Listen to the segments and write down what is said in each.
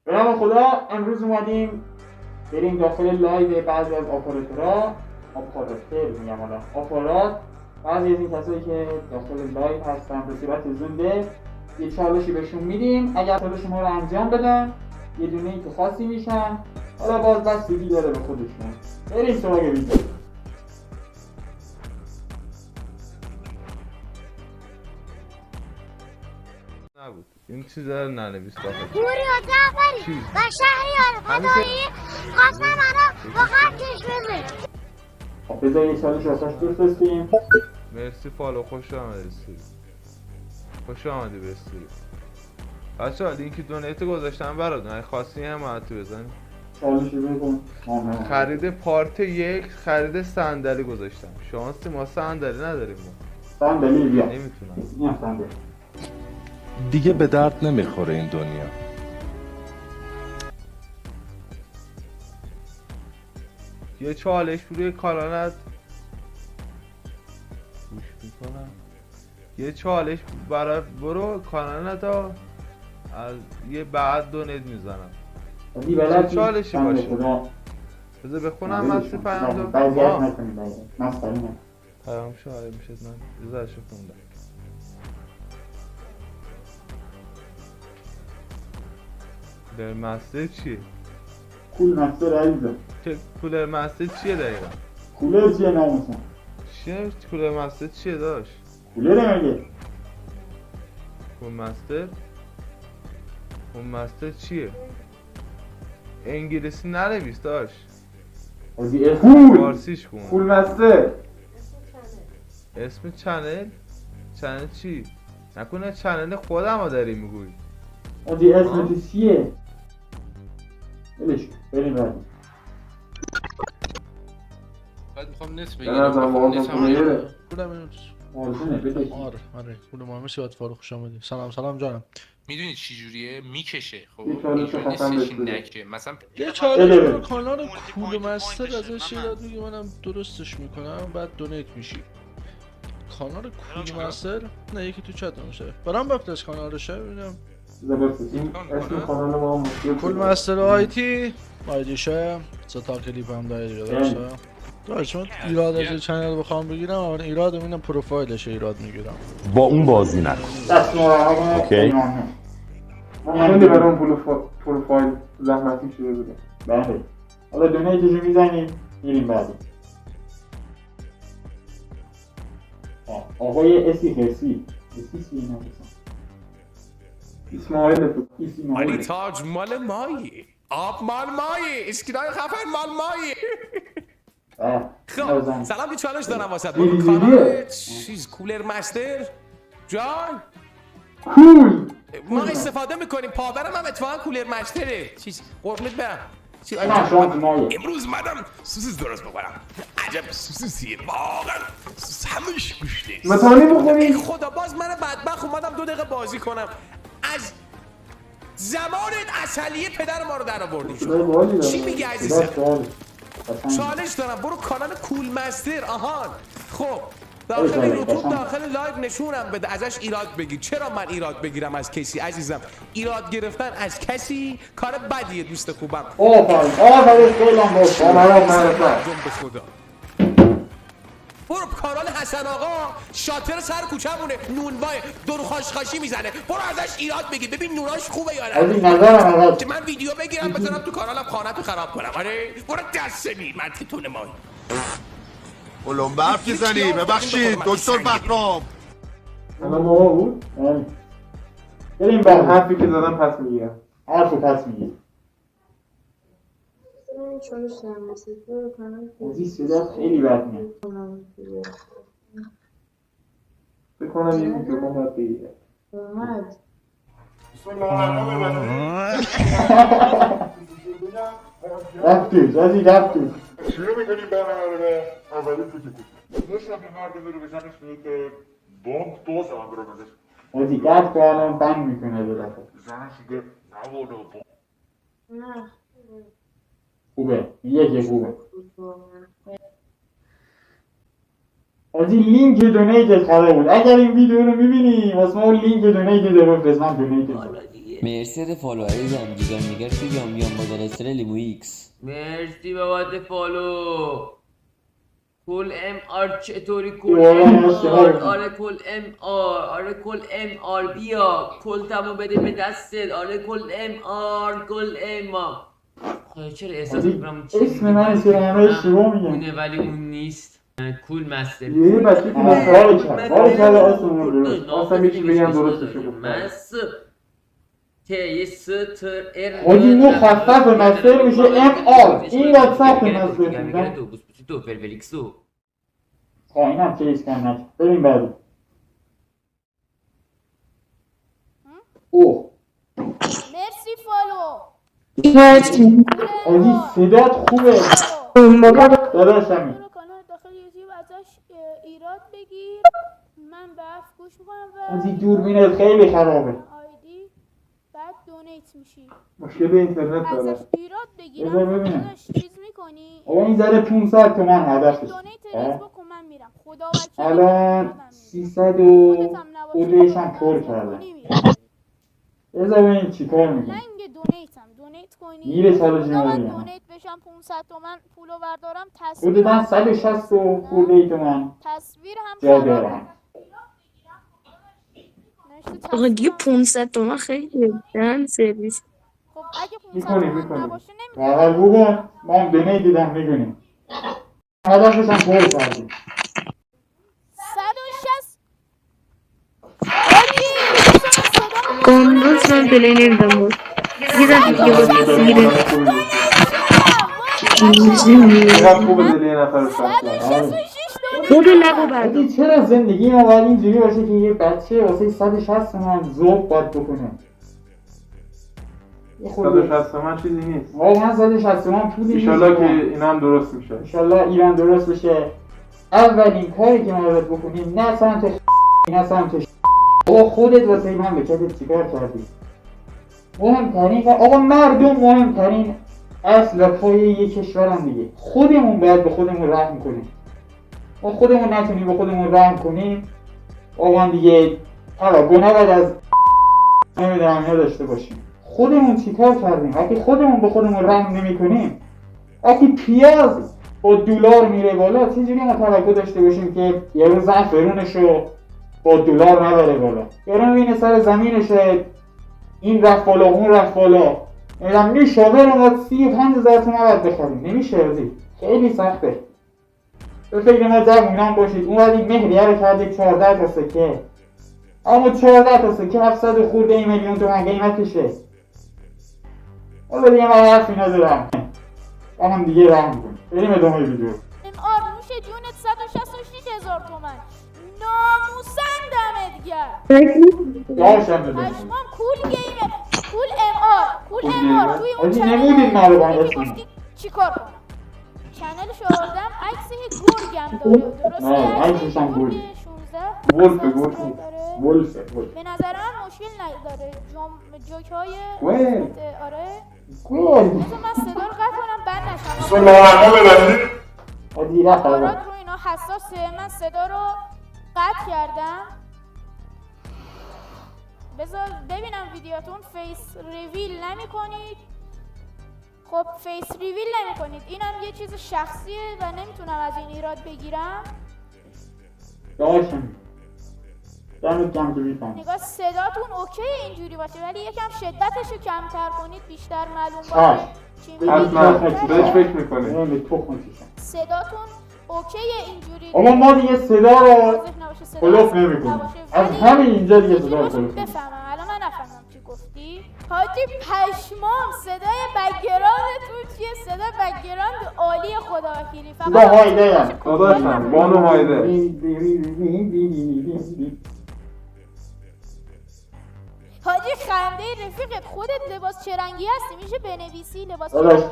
به نام خدا امروز اومدیم بریم داخل لایو بعضی از آپاراتورها آپارات بعضی از این کسایی که داخل لایو هستن به صورت زنده یه چالشی بهشون میدیم. اگر چالش ما رو انجام بدن یه دونه ای که خاصی میشن. حالا باز بستگی داره به خودشون. بریم سراغ ویدیو. نبود این چیزا رو ننویس داخل پوری و جعفری و شهریار فدایی خواستن منو با خط کش بزنید. خب بذار یه چالش واسش بفرستیم. مرسی فالو خوش آمدی استوری خوش آمدی به استوری بچه ها لینک دونیت گذاشتم براتون اگه خواستی هم حمایتی بزنی. چالشی بکن. خرید پارت 1 خرید صندلی گذاشتم. شانسی ما صندلی نداریم ما. صندلی بیا. نمیتونم. این صندلی دیگه به درد نمیخوره این دنیا. یه چالش روی کانالت گوش میکنم. یه چالش برای برو کانالت ها از یه بعد دونیت میزنم. چه چالشی باشه بذار بخونم مستی پیام دو بعضی از نکنیم مسئله نه پیام شاعر میشد من بذارش خوندم. کولر مستر چیه؟ کول مستر عزیزم. چه کولر مستر چیه دقیقا؟ کولر چیه ناموسم؟ چیه کولر مستر چیه داشت؟ کولر مگه؟ کول مستر چیه؟ انگلیسی ننویس داشت فارسیش کن. کول مستر اسم چنل چی؟ نکنه چنل خودم رو داری میگوی. آجی اسم تو چیه؟ بلش بریم بریم. بعد میخوام نت بگیرم. آرزونه بده. آره کول ما میشه باید فارو خوش آمدید. سلام جانم. میدونی چی جوریه میکشه خب یه چالش اینجوری خفن نیستش بده. نکه مثلا یه چالش رو کانال کول مستر ازش ایراد میگه منم درستش میکنم بعد دونیت میشی. کانال کول مستر نه یکی تو چت نمیشه برام بفرست کانالشه ببینم. اسم کانال ما مشکل کول مستر آیتی آیدیشه ستا کلیپ هم داره داشته داشت من ایراد از چنل بخوام بگیرم اون ایراد میبینم پروفایلش ایراد میگیرم با اون بازی نکن. دست مراقبه اوکی. خیلی برام پروفایل زحمتی شده بوده. بله حالا دونیتشو میزنیم میریم بعدی. آقای اسی خرسی اسماعیل علی تاج مال مایه آب مال مایه اسکیدای خفن مال مایه. خب سلام یه چالش دارم واسه برو کانال چیز کولر مستر جان کول ما استفاده میکنیم پادرم هم اتفاقا کولر مستره چیز قربونت برم نه شانس مایه. امروز مدام سوسیس درست بخورم عجب سوسیسیه واقعا همش گوشته متانی بخوری؟ خدا باز من بدبخت اومدم 2 دقیقه بازی کنم از زمان اصلیه پدر ما رو در آوردیم. چی میگه عزیزم؟ چالش دارم برو کانال کول مستر. آهان خب داخل یوتیوب داخل لایو نشونم بده ازش ایراد بگیر. چرا من ایراد بگیرم از کسی عزیزم؟ ایراد گرفتن از کسی کار بدیه دوست خوبم. آفرین خیلی به خدا برو کانال حسن آقا شاتر سر کوچه‌مونه نونوای دور خاشخاشی میزنه برو ازش ایراد بگیر ببین نوناش خوبه یا نه که من ویدیو بگیرم بذارم تو کانالم خانه‌تو خراب کنم. آره برو دست بی مرتیتون مای اولم برف میزنی ببخشید دکتر بهرام الان بابا بود؟ بریم با حرفی که زدم پس میگیرم حرفو پس میگیرم. اوزی صدا خیلی بد میاد بکنم یه میکروفون باید بگیرم رفتوش شروع میکنیم برنامه رو به اولی تو که نشم به مردم رو بزنش میگه که بانک دوست هم رو بزنش اوزی دست با الان بند میکنه بلکه زنش میگه نوالا بانک نه خوبه یکی خوبه. اوزی لینک دونیتت خاله بود. اگر این ویدیو رو میبینی واسه ما لینک دونیتت رو بفرست من دونیتت دیگه. مرسی فالو عزیزم دیگر بیام با دلستر لیمو ایکس. مرسی بابت فالو. کل ام آر چطوری؟ کل ام آر. آره کل ام آر. آره کل ام آر بیا کل تمو بده به دستت. آره کل ام آر. کل ام آر. چرا احساس میکنم اسم من سرمه اشتباه میگم اونه ولی اون نیست. کول مستر. یه بچه که مستر کرد باری کرده آسم اون درست آسم یکی بگم درستش رو مست تی س ت ار خودی مخفف مستر میشه ام آر. این باید سخت مستر میگم تو پرفلیکسو اینم که ایسکن نکن بریم بعدی. اوه مرسی فالو. آجی صدات خوبه داداش همین. کانال داخل یوتیوب ازش ایراد بگیر من به حرف گوش میکنم و آجی دوربینت خیلی خرابه. آیدی بعد دونیت میشی. مشکل به اینترنت داره. ازش ایراد بگیرم ازش چیز میکنی. آقا این زده 500 تومن هدفش. دونیت ریز بکن من میرم خدا وکیل. الان 300 و خودش هم پر کرده. بذار ببینیم چی کار میکنه. لنگ دونیت کنی. میره سال جنوری هم. دونیت بشم 500 تومن پولو بردارم خود من 160 خورده تومن تصویر هم جا دارم. آقا دیگه 500 تومن خیلی دهن سرویس. خب اگه 500 تومن نباشه نمیدونم. اول بگم ما هم دونه دیدم میدونیم هدفش هم پر کردیم 160 کامروز من پلی نمیدم بود یه دفعه دیگه بود بگیره چقدر خوبه دل یه نفر رو خودو نگو بردم. چرا زندگی ما باید اینجوری باشه که یه بچه واسه 160 تومن ذوق باید بکنه. 160 تومن چیزی نیست. واقعا 160 تومن پولی نیست. انشالله که اینا هم درست میشه. انشالله ایران درست بشه. اولین کاری که ما باید بکنیم نه سمت نه سمت آقا خودت واسه ایران بکردید چیکار کردی؟ مهمترین آقا مردم مهمترین اصل و پایه یک کشورم دیگه. خودمون باید به خودمون رحم کنیم. ما خودمون نتونیم به خودمون رحم کنیم واقعا دیگه گناه باید از نمیدونم نداشته باشیم. خودمون چیکار کردیم؟ وقتی خودمون به خودمون رحم نمی کنیم وقتی پیاز با دلار میره بالا چجوری ما توقع داشته باشیم که یه روز زعفرونشو با دلار نبره بالا؟ یارو میبینه سر زمینشه این رفت بالا اون رفت بالا میدم میشه برم 35,000 تومن باید بخریم. نمیشه ازی خیلی سخته. به فکر ما جوونان باشید اون وقتی مهریه رو کردید 14 تا سکه اما 14 تا سکه 700 خورده میلیون تومن قیمتشه. حالا دیگه من حرفی ندارم با هم دیگه رحم کنیم. بریم ادامه ویدیو. آرنوش جونت 166,000 تومن ناموسن دمت گرم. داشتم بده پشمام کول گیمه کول ام آر توی اون نمودید ما رو با این اسم چیکار کنم؟ چنلش آوردم عکس گرگم داره درسته؟ نه عکسش هم گرگ 16 ولفه به نظر من مشکل نداره جوک های آره گرگ بذار من صدا رو قطع کنم بعد نشم بسم الله الرحمن الرحیم آدی رفت آراد رو اینا حساسه من صدا رو قطع کردم. بذار ببینم ویدیوتون فیس ریویل نمی کنید. خب فیس ریویل نمی کنید اینم یه چیز شخصیه و نمیتونم از این ایراد بگیرم. داشتم دمت گرم که بیفهم نگاه صداتون اوکی اینجوری باشه ولی یکم شدتشو کمتر کنید بیشتر معلوم باشه. حتما بهش فکر میکنه به تو خونتیشم صداتون اوکی اینجوری اما ما دیگه صدا رو خلوف نمی کنیم از همین اینجا دیگه صدا رو خلوف نمی بفهمم الان من نفهمم چی گفتی. حاجی پشمام صدای بک‌گراندتون چیه؟ صدای بک‌گراند عالی خدا وکیلی صدا هایده هم داداشم بانو هایده حاجی خنده رفیقت خودت لباس چه رنگی هستی میشه بنویسی لباس داداش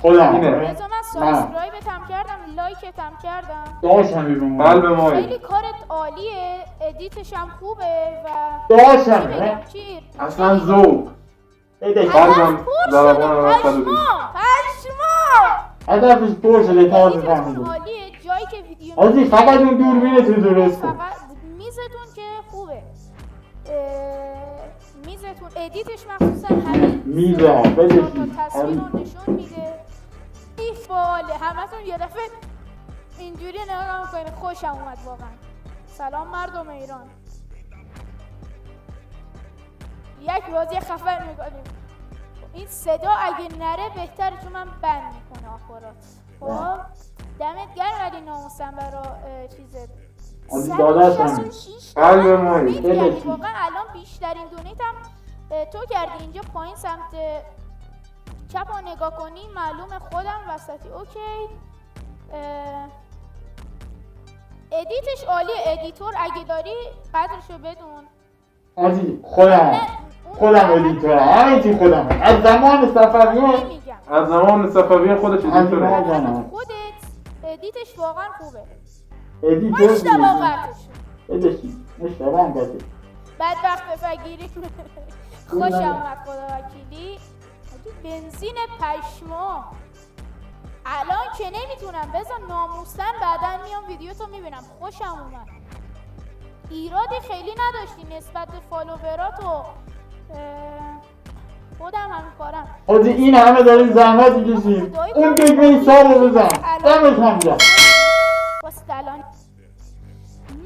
خودم اینه بذار من سابسکرایبت هم کردم لایکت هم کردم داشتم بیرون قلب مایی خیلی کارت عالیه ادیتش هم خوبه و داشتم چی اصلا ذوق قلبم ضربان پشمام هدفش پر شده تازه فهمیدم عالیه جایی که ویدیو آجی فقط اون دوربینه تو درست کن فقط میزتون که خوبه میزتون ادیتش مخصوصا همین میزه ها چهار بدشی تا تصویر رو نشون میده. ایف باله همتون یه دفعه اینجوری نگاه میکنید. خوشم اومد واقعا. سلام مردم ایران. یک بازی خفن میکنیم. این صدا اگه نره بهتره چون من بند میکنه آخرات. خب دمت گرم ولی ناموسم برا چیزت. آدی داداشم 166 قلب مایی دونیت کردی. واقعا الان بیشترین دونیت هم تو کردی. اینجا پایین سمت چپ رو نگاه کنی معلومه خودم وسطی. اوکی ادیتش عالیه. ادیتور اگه داری قدرشو بدون. آجی خودم ادیتورم. همینتی خودم از زمان صفویه خودش ادیتوره. خودت ادیتش واقعا خوبه. ادیتور مشتبه قدرش بدشی مشتبه هم گده بدبخت بفگیری. خوش آمد خدا وکیلی. بنزین پشما الان که نمیتونم بذار ناموسن بعدا میام ویدیو تو میبینم. خوشم اومد. ایرادی خیلی نداشتی نسبت به فالوورات و خودم همین کارم. آجی این همه داریم زحمت میکشیم اون بگه این سال رو بزن دمت هم گرم. واسه الان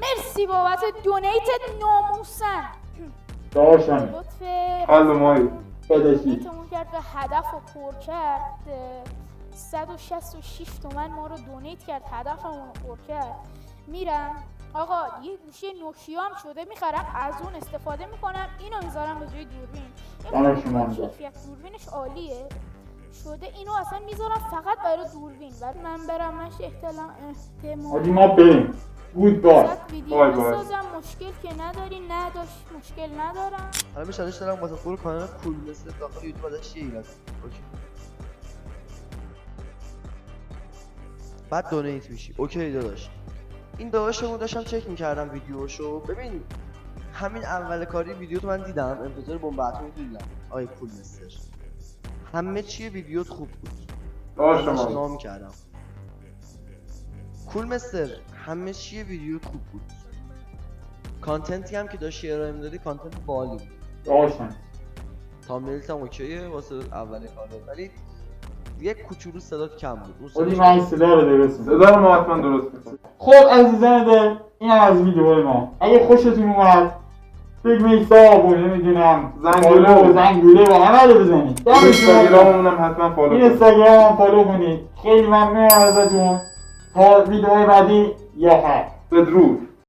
مرسی بابت دونیت ناموسن. داشتم لطف قلب مایی بدشی تومون کرد و هدف رو پر کرد. 166 تومن ما رو دونیت کرد. هدفمون رو پر کرد. میرم آقا یه گوشی نوشیا هم شده میخرم از اون استفاده میکنم. اینو میذارم به جای دوربین. کیفیت دوربینش عالیه شده. اینو اصلا میذارم فقط برای دوربین. بعد من برم مش احتمال آجی ما بریم گود بای ویدیو بسازم. مشکل که نداری. نداشت مشکل ندارم. حالا میشانش دارم واسه خور کانال کول مثل داخل یوتیوب ازش یه ایراد. اوکی بعد دونیت میشی. اوکی داداش. این داداشمو داشتم چک میکردم ویدیوشو. ببین همین اول کاری ویدیو تو من دیدم. انتظار بمباتون دیدم. آی کول مستر همه چیه ویدیوت خوب بود. داشتم نام کردم کول مستر همه چیه ویدیوت خوب بود. کانتنتی هم که داشتی ارائه میدادی کانتنت باحالی بود. داشتم تامنیلت هم اوکیه واسه اول کاره ولی یک کوچولو صدات کم بود. خودی من این صدا رو درست میکنم. صدا رو ما حتما درست میکنم. خب عزیزان دل این هم از ویدیوهای ما. اگه خوشتون اومد فکر میساب و نمیدونم زنگوله و همه رو بزنید. اینستاگراممون هم حتما فالو کنید. اینستاگرام هم فالو کنید. خیلی ممنونم ازتون. تا ویدیوهای بعدی یا خیر بدرود.